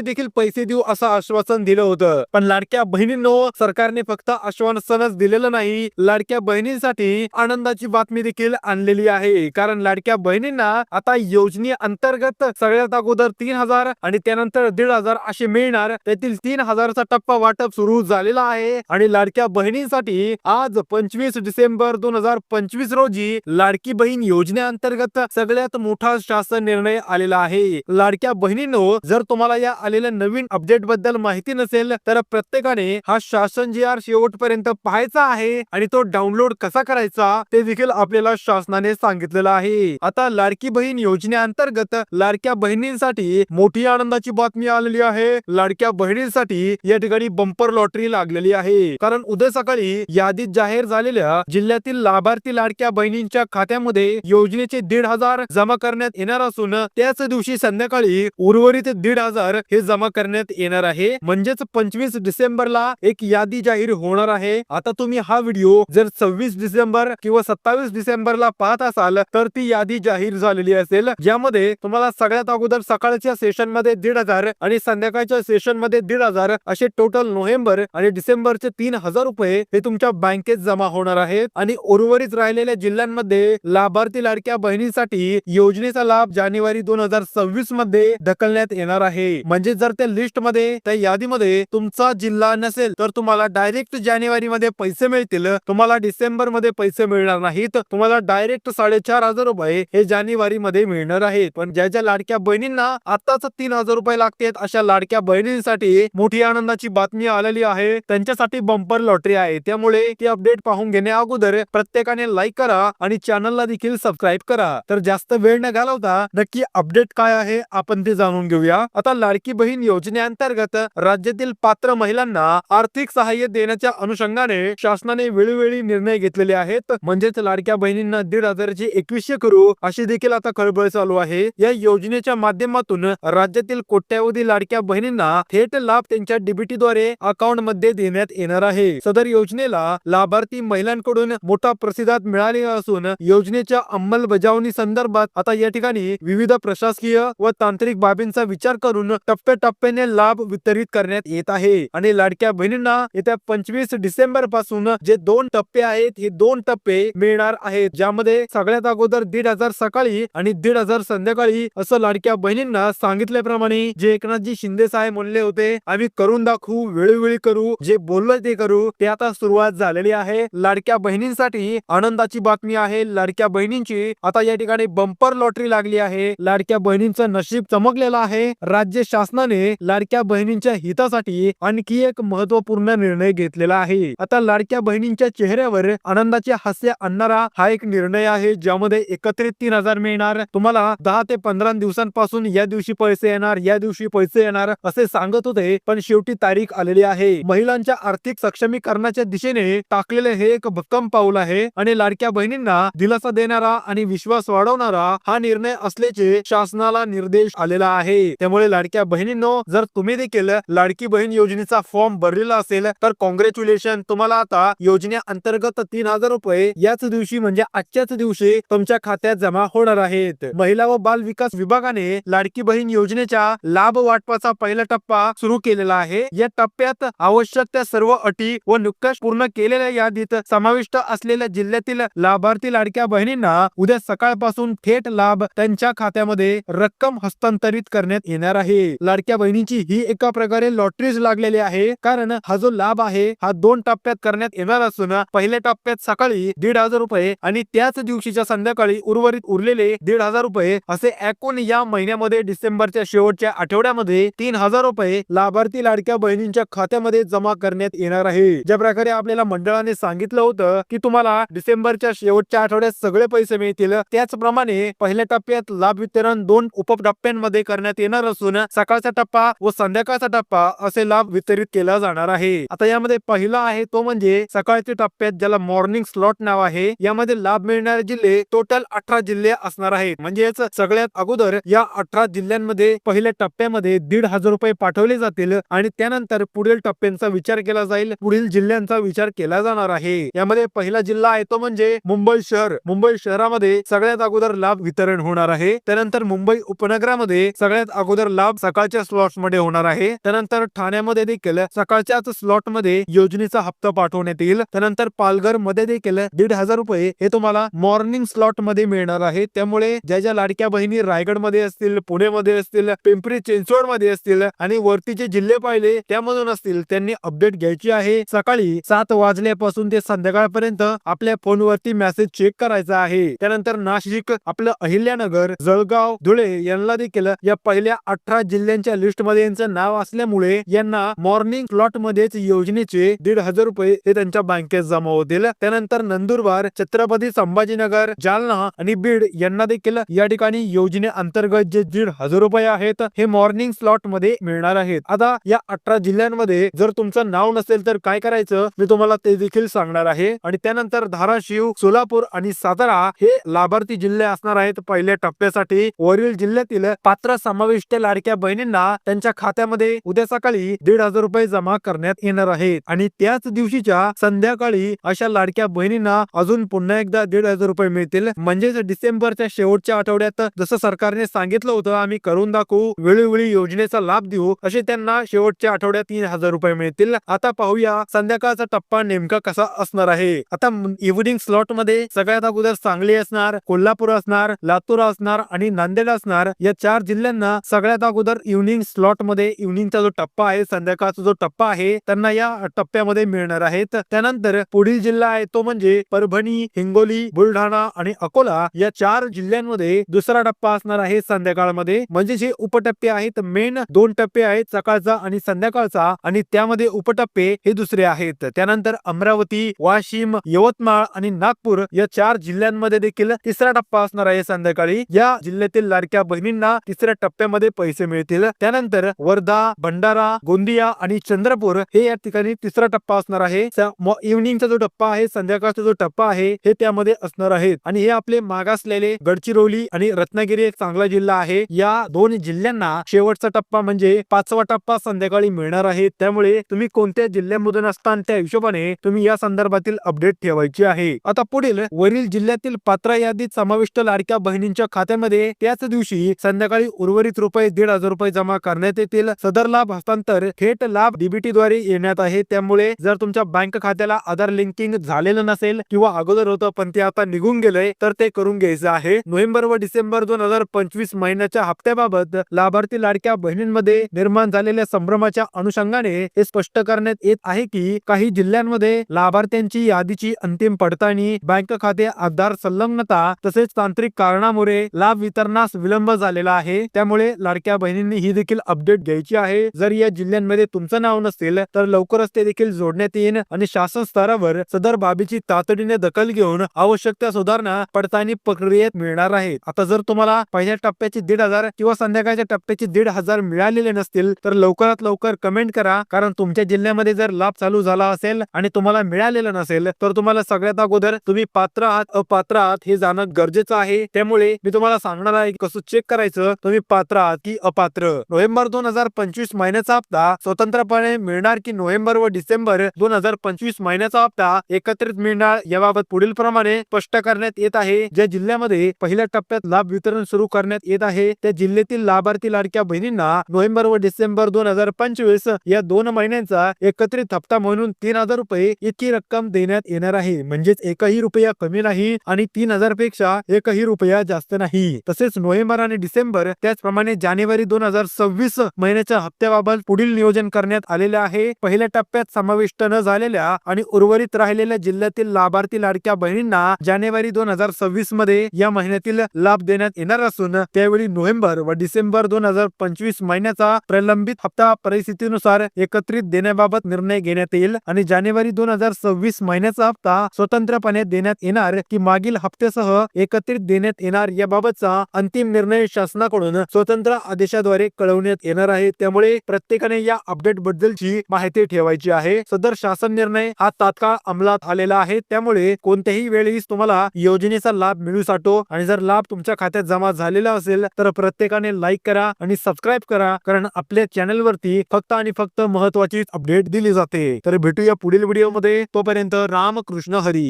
देखील पैसे देऊ असं आश्वासन दिलं होतं. पण लाडक्या बहिणींनो, सरकारने फक्त आश्वासनच दिलेलं नाही, लाडक्या बहिणींसाठी आनंदाची बातमी देखील आणलेली आहे. कारण लाडक्या बहिणींना आता योजनेअंतर्गत सगळ्यात अगोदर 3,000 आणि त्यानंतर 1,500 असे मिळणार. त्यातील 3,000चा टप्पा वाटप सुरू झालेला आहे. आणि लाडक्या बहिणींसाठी आज 25 डिसेंबर 2025 रोजी लाडकी बहीण योजनेअंतर्गत सगळ्यात मोठा शासन निर्णय आलेला आहे. लाडक्या बहिणींनो, जर तुम्हाला या आलेल्या नवीन अपडेट बद्दल माहिती नसेल तर प्रत्येकाने हा शासन GR शेवटपर्यंत पाहायचा आहे आणि तो डाउनलोड कसा करायचा ते देखील आपल्याला शासनाने सांगितलेलं आहे. आता लाडकी बहीण योजनेअंतर्गत लाडक्या बहिणींसाठी मोठी आनंदाची बातमी आलेली आहे. लाडक्या बहिणींसाठी या ठिकाणी बंपर लॉटरी लागलेली आहे. कारण उद्या सकाळी यादीत जाहीर झालेल्या जिल्ह्यातील लाभार्थी लाडक्या बहिणींच्या खात्यामध्ये योजनेचे 1,500 जमा करण्यात येणार असून त्याच दिवशी संध्याकाळी उर्वरित 1,500 हे जमा करण्यात येणार आहे. म्हणजेच 25 डिसेंबरला एक यादी जाहीर होणार आहे. आता तुम्ही हा व्हिडिओ जर 26 डिसेंबर किंवा 27 डिसेंबरला पाहत असाल तर ती यादी जाहीर झालेली असेल, ज्यामध्ये तुम्हाला सगळ्यात अगोदर सकाळच्या सेशन मध्ये 1,500 आणि संध्याकाळच्या सेशन मध्ये 1,500 असे टोटल नोव्हेंबर आणि डिसेंबरचे 3,000 रुपये हे तुमच्या बँकेत जमा होणार आहेत. आणि उर्वरित राहिलेल्या जिल्ह्यांमध्ये लाभार्थी लाडक्या बहिणींसाठी योजनेचा लाभ जानेवारी 2026 मध्ये ढकलण्यात येणार आहे. म्हणजे जर त्या लिस्ट मध्ये, त्या यादीमध्ये तुमचा जिल्हा नसेल तर तुम्हाला डायरेक्ट जानेवारी मध्ये पैसे मिळतील. तुम्हाला डिसेंबर मध्ये पैसे मिळणार नाहीत. तुम्हाला डायरेक्ट 4,500 रुपये हे जानेवारी मध्ये मिळणार आहेत. पण ज्या लाडक्या बहिणींना आताच 3,000 रुपये लागतात अशा लाडक्या बहिणींसाठी मोठी आनंदाची बातमी आलेली आहे. त्यांच्यासाठी बंपर लॉटरी आहे. त्यामुळे ती अपडेट पाहून घेण्या अगोदर प्रत्येकाने लाईक करा आणि चॅनलला देखील सबस्क्राईब करा. तर जास्त वेळ न घालवता नक्की अपडेट काय आहे आपण ते जाणून घेऊया. आता लाडकी बहीण योजनेअंतर्गत राज्यातील पात्र महिलांना आर्थिक सहाय्य देण्याच्या अनुषंगाने शासनाने वेळोवेळी निर्णय घेतलेले आहेत. म्हणजेच लाडक्या बहिणींना 1,500ची 2100 करू अशी देखील आता खळबळ चालू आहे. या योजनेच्या माध्यमातून राज्यातील कोट्यावधी लाडक्या बहिणींना थेट लाभ त्यांच्या डीबीटी द्वारे अकाउंट मध्ये देण्यात येणार आहे. सदर योजनेला लाभार्थी महिलांकडून मोठा प्रतिसाद मिळालेला असून योजनेच्या अंमलबजावणी संदर्भात आता या ठिकाणी विविध प्रशासकीय व तांत्रिक बाबींचा विचार करून टप्प्याटप्प्याने लाभ वितरित करण्यात येत आहे. आणि लाडक्या बहिणींना येत्या 25 डिसेंबर पासून जे 2 टप्पे आहेत हे 2 टप्पे मिळणार आहेत, ज्यामध्ये सगळ्यात अगोदर 1,500 सकाळी आणि 1,500 संध्याकाळी असं लाडक्या बहिणींना सांगितल्याप्रमाणे जे एकनाथजी शिंदे साहेब म्हणले होते, आम्ही करून दाखवू, वेळोवेळी करू, जे बोललो ते करू, ते आता सुरुवात झालेली आहे. लाडक्या बहिणींसाठी आनंदाची बातमी आहे. लाडक्या बहिणींची आता या ठिकाणी बंपर लॉटरी लागली आहे. लाडक्या बहिणींचं नशीब चमकलेलं आहे. राज्य शासनाने लाडक्या बहिणींच्या हितासाठी आणखी एक महत्वपूर्ण निर्णय घेतलेला आहे. आता लाडक्या बहिणींच्या चेहऱ्यावर आनंदाचे हास्य आणणारा हा एक निर्णय आहे, ज्यामध्ये एकत्रित 3,000 मिळणार. तुम्हाला 10 ते 15 दिवसांपासून या दिवशी पैसे येणार, या दिवशी पैसे येणार असे सांगत होते, पण शेवटी तारीख आलेली आहे. महिलांच्या आर्थिक सक्षमीकरणाच्या दिशेने टाकलेले हे एक भक्कम पाऊल आहे आणि लाडक्या बहिणींना दिलासा देणारा आणि विश्वास वाढवणारा हा निर्णय असल्याचे शासनाला निर्देश आलेला आहे. त्यामुळे लाडक्या बहिणींनो, जर तुम्ही देखील लाडकी बहीण योजनेचा फॉर्म भरलेला असेल तर कॉंग्रॅच्युलेशन, तुम्हाला आता योजनेअंतर्गत 3,000 रुपये याच दिवशी म्हणजे आजच्याच दिवशी तुमच्या खात्यात जमा होणार आहेत. महिला व बाल विकास विभागाने लाडकी बहीण योजनेच्या लाभ वाटपाचा पहिला टप्पा सुरू केलेला आहे. या टप्प्यात आवश्यक त्या सर्व अटी व निकष पूर्ण केलेल्या यादीत समाविष्ट असलेल्या जिल्ह्यातील लाभार्थी लाडक्या बहिणींना उद्या सकाळपासून थेट लाभ त्यांच्या खात्यामध्ये रक्कम हस्तांतरित करण्यात येणार आहे. लाडक्या बहिणीची ही एका प्रकारे लॉटरीज लागलेली आहे, कारण हा जो लाभ आहे हा 2 टप्प्यात करण्यात येणार असून पहिल्या टप्प्यात सकाळी 1,500 रुपये आणि त्याच दिवशीच्या संध्याकाळी उरलेले 1,500 रुपये असे एकूण या महिन्यामध्ये डिसेंबरच्या शेवटच्या आठवड्यामध्ये 3,000 रुपये लाभार्थी लाडक्या बहिणींच्या खात्यामध्ये जमा करण्यात येणार आहे. ज्या प्रकारे आपल्याला मंडळाने सांगितलं होतं की तुम्हाला डिसेंबरच्या शेवटच्या आठवड्यात सगळे पैसे मिळतील, त्याचप्रमाणे पहिल्या टप्प्यात लाभ वितरण 2 उपटप्प्यांमध्ये करण्यात येणार असून सकाळचा टप्पा व संध्याकाळचा टप्पा असे लाभ वितरित केला जाणार आहे. आता यामध्ये पहिला आहे तो म्हणजे सकाळच्या टप्प्यात, ज्याला मॉर्निंग स्लॉट नाव आहे. यामध्ये लाभ मिळणारे जिल्हे टोटल 18 जिल्हे असणार आहेत. म्हणजेच सगळ्यात अगोदर या 18 जिल्ह्यांमध्ये पहिल्या टप्प्यामध्ये 1,500 रुपये पाठवले जातील आणि त्यानंतर पुढील टप्प्यांचा विचार केला जाईल, पुढील जिल्ह्यांचा विचार केला जाणार आहे. यामध्ये पहिला जिल्हा आहे तो म्हणजे मुंबई शहर. मुंबई शहरामध्ये सगळ्यात अगोदर लाभ वितरण होणार आहे. त्यानंतर मुंबई उपनगरामध्ये सगळ्यात अगोदर लाभ सकाळी सकाळच्या स्लॉट मध्ये होणार आहे. त्यानंतर ठाण्यामध्ये देखील सकाळच्याच स्लॉट मध्ये योजनेचा हप्ता पाठवण्यात येईल. त्यानंतर पालघर मध्ये देखील 1,500 रुपये हे तुम्हाला मॉर्निंग स्लॉट मध्ये मिळणार आहे. त्यामुळे ज्या लाडक्या बहिणी रायगड मध्ये असतील, पुणे मध्ये असतील, पिंपरी चिंचवड मध्ये असतील आणि वरतीचे जिल्हे पाहिले त्यामधून असतील, त्यांनी अपडेट घ्यायची आहे. सकाळी 7 वाजल्यापासून ते संध्याकाळपर्यंत आपल्या फोनवरती मेसेज चेक करायचा आहे. त्यानंतर नाशिक, आपलं अहिल्यानगर, जळगाव, धुळे यांना देखील या पहिल्या 18 जिल्ह्यांच्या लिस्ट मध्ये यांचं नाव असल्यामुळे यांना मॉर्निंग स्लॉट मध्येच योजनेचे 1,500 रुपये हे त्यांच्या बँकेत जमा होतील. त्यानंतर नंदुरबार, छत्रपती संभाजीनगर, जालना आणि बीड यांना देखील या ठिकाणी योजने अंतर्गत जे 1,500 रुपये आहेत हे मॉर्निंग स्लॉट मध्ये मिळणार आहेत. आता या 18 जिल्ह्यांमध्ये जर तुमचं नाव नसेल तर काय करायचं मी तुम्हाला ते देखील सांगणार आहे. आणि त्यानंतर धाराशिव, सोलापूर आणि सातारा हे लाभार्थी जिल्हे असणार आहेत पहिल्या टप्प्यासाठी. वरील जिल्ह्यातील पात्र समाविष्ट लाडक्या बहिणींना त्यांच्या खात्यामध्ये उद्या सकाळी 1,500 रुपये जमा करण्यात येणार आहेत. आणि त्याच दिवशीच्या संध्याकाळी अशा लाडक्या बहिणींना अजून पुन्हा एकदा 1,500 रुपये मिळतील. म्हणजेच डिसेंबरच्या शेवटच्या आठवड्यात जसं सरकारने सांगितलं होतं आम्ही करून दाखवू, वेळोवेळी योजनेचा लाभ देऊ, असे त्यांना शेवटच्या आठवड्यात 3,000 रुपये मिळतील. आता पाहूया संध्याकाळचा टप्पा नेमका कसा असणार आहे. आता इव्हनिंग स्लॉट मध्ये सगळ्यात अगोदर सांगली असणार, कोल्हापूर असणार, लातूर असणार आणि नांदेड असणार. या 4 जिल्ह्यांना सगळ्यात अगोदर इव्हनिंग स्लॉट मध्ये इव्हनिंगचा जो टप्पा आहे, संध्याकाळचा जो टप्पा आहे, त्यांना या टप्प्यामध्ये मिळणार आहेत. त्यानंतर पुढील जिल्हा आहे तो म्हणजे परभणी, हिंगोली, बुलढाणा आणि अकोला. या 4 जिल्ह्यांमध्ये दुसरा टप्पा असणार आहे संध्याकाळमध्ये. म्हणजे जे उपटप्पे आहेत, मेन 2 टप्पे आहेत, सकाळचा आणि संध्याकाळचा, आणि त्यामध्ये उपटप्पे हे दुसरे आहेत. त्यानंतर अमरावती, वाशिम, यवतमाळ आणि नागपूर या 4 जिल्ह्यांमध्ये देखील तिसरा टप्पा असणार आहे संध्याकाळी. या जिल्ह्यातील लाडक्या बहिणींना तिसऱ्या टप्प्यामध्ये पैसे मिळतील. त्यानंतर वर्धा, भंडारा, गोंदिया आणि चंद्रपूर हे या ठिकाणी तिसरा टप्पा असणार आहे. इव्हनिंगचा जो टप्पा आहे, संध्याकाळचा जो टप्पा आहे हे त्यामध्ये असणार आहेत. आणि हे आपले मागासलेले गडचिरोली आणि रत्नागिरी एक चांगला जिल्हा आहे. या 2 जिल्ह्यांना शेवटचा टप्पा म्हणजे 5वा टप्पा संध्याकाळी मिळणार आहे. त्यामुळे तुम्ही कोणत्या जिल्ह्यामधून असताना त्या हिशोबाने तुम्ही या संदर्भातील अपडेट ठेवायची आहे. आता पुढील वरील जिल्ह्यातील पात्र यादीत समाविष्ट लाडक्या बहिणींच्या खात्यामध्ये त्याच दिवशी संध्याकाळी उर्वरित रुपये 1,500 रुपये जमा करण्यात येतील. सदर लाभ हस्तांतर थेट लाभ डीबीटी द्वारे येण्यात आहे. त्यामुळे जर तुमच्या बँक खात्याला आधार लिंकिंग झालेलं नसेल किंवा अगोदर होतं पण ते आता निघून गेलंय तर ते करून घ्यायचं आहे. नोव्हेंबर व डिसेंबर 2025 महिन्याच्या हप्त्याबाबत लाभार्थी लाडक्या बहिणींमध्ये निर्माण झालेल्या संभ्रमाच्या अनुषंगाने हे स्पष्ट करण्यात येत आहे की काही जिल्ह्यांमध्ये लाभार्थ्यांची यादीची अंतिम पडताळणी, बँक खाते आधार संलग्नता तसेच तांत्रिक कारणामुळे लाभ वितरणास विलंब झालेला आहे. त्यामुळे लाडक्या बहिणींनी ही देखील अपडेट घ्यायची आहे. जर या जिल्ह्यांमध्ये तुमचं नाव नसेल तर लवकरच ते देखील जोडण्यात येईल आणि शासन स्तरावर सदर बाबीची तातडीने दखल घेऊन आवश्यक त्या सुधारणा पडताळणी प्रक्रियेत मिळणार आहेत. आता जर तुम्हाला पहिल्या टप्प्याची 1,500 किंवा संध्याकाळच्या टप्प्याची 1,500 मिळालेले नसतील तर लवकरात लवकर कमेंट करा. कारण तुमच्या जिल्ह्यामध्ये जर लाभ चालू झाला असेल आणि तुम्हाला मिळालेलं नसेल तर तुम्हाला सगळ्यात अगोदर तुम्ही पात्र आहात अपात्र आहात हे जाणं गरजेचं आहे. त्यामुळे मी तुम्हाला सांगणार आहे कसं चेक करायचं तुम्ही पात्र आहात की अपात्र. नोव्हेंबर 2025 महिन्याचा हप्ता स्वतंत्रपणे मिळणार की नोव्हेंबर व डिसेंबर 2025 महिन्याचा हप्ता एकत्रित मिळणार याबाबत पुढील प्रमाणे स्पष्ट करण्यात येत आहे. ज्या जिल्ह्यामध्ये पहिल्या टप्प्यात लाभ वितरण सुरू करण्यात येत आहे त्या जिल्ह्यातील लाभार्थी लाडक्या बहिणींना नोव्हेंबर व डिसेंबर 2025 या 2 महिन्यांचा एकत्रित हप्ता म्हणून 3,000 रुपये इतकी रक्कम देण्यात येणार आहे. म्हणजेच एकही रुपया कमी नाही आणि 3,000 पेक्षा एकही रुपया जास्त नाही. तसेच नोव्हेंबर आणि डिसेंबर त्याचप्रमाणे जानेवारी 2026 महिन्याच्या हप्त्याबाबत पुढील नियोजन करण्यात आलेले आहे. पहिल्या टप्प्यात समाविष्ट न झालेल्या आणि उर्वरित राहिलेल्या जिल्ह्यातील लाभार्थी लाडक्या बहिणींना जानेवारी 2026 मध्ये या महिन्यातील लाभ देण्यात येणार असून त्यावेळी नोव्हेंबर व डिसेंबर 2025 महिन्याचा प्रलंबित हप्ता परिस्थितीनुसार एकत्रित देण्याबाबत निर्णय घेण्यात येईल आणि जानेवारी 2026 महिन्याचा हप्ता स्वतंत्रपणे देण्यात येणार की मागील हप्त्यासह एकत्रित देण्यात येणार याबाबतचा अंतिम निर्णय शासनाकडून स्वतंत्र आदेशाद्वारे कळवण्यात येणार आहे. त्यामुळे प्रत्येकाने या अपडेट बद्दलची माहिती ठेवायची आहे. सदर शासन निर्णय हा तात्काळ अंमलात आलेला आहे. त्यामुळे कोणत्याही वेळी तुम्हाला योजनेचा लाभ मिळू शकतो आणि जर लाभ तुमच्या खात्यात जमा झालेला असेल तर प्रत्येकाने लाईक करा आणि सबस्क्राईब करा. कारण आपल्या चॅनल वरती फक्त आणि फक्त महत्त्वाची अपडेट दिली जाते. तर भेटूया पुढील व्हिडिओ मध्ये. तोपर्यंत रामकृष्ण हरी.